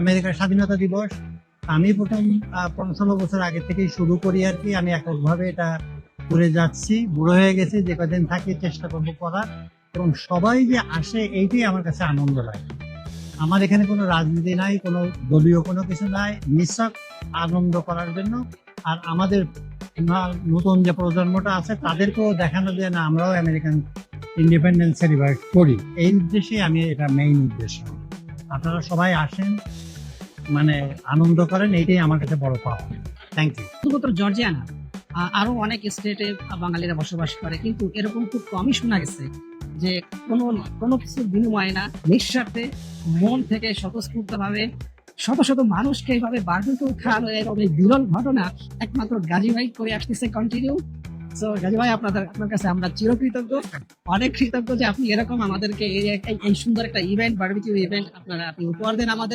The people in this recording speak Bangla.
আমেরিকার স্বাধীনতা দিবস। আমি প্রথম 15 বছর আগে থেকেই শুরু করি আর কি। আমি এককভাবে এটা করে যাচ্ছি, বুড়ো হয়ে গেছি, যে কদিন থাকি চেষ্টা করবো করার। এবং সবাই যে আসে এইটাই আমার কাছে আনন্দ লাগে। আমার এখানে কোনো রাজনীতি নাই, কোনো দলীয় কোনো কিছু নাই, নিছক আনন্দ করার জন্য। আর আমাদের নতুন যে প্রজন্মটা আছে তাদেরকেও দেখানো যায় না আমরাও আমেরিকান ইন্ডিপেন্ডেন্স সেলিব্রেট করি, এই উদ্দেশ্যে আমি এটা মেইন উদ্দেশ্য। আপনারা সবাই আসেন, মানে আনন্দ করেন, এইটাই আমার কাছে বড় পাওয়া। Thank you. শুধুমাত্র জর্জিয়া না, আরো অনেক স্টেটে বাঙালিরা বসবাস করে, কিন্তু এরকম খুব কমই শোনা গেছে যে কোনো কোনো কিছুর বিনিময়ে না, নিঃস্বার্থে মন থেকে স্বতঃস্ফূর্ত ভাবে শত শত মানুষকে এইভাবে বারবিকিউ খাওয়ানো এরকম এই বিরল ঘটনা একমাত্র গাজী ভাই করে আসতেছে কন্টিনিউ। তো গাজী ভাই, আপনার কাছে আমরা চিরকৃতজ্ঞ, অনেক কৃতজ্ঞ যে আপনি এরকম আমাদেরকে এই সুন্দর একটা ইভেন্ট, বারবিকিউ ইভেন্ট আপনি উপহার দেন আমাদের।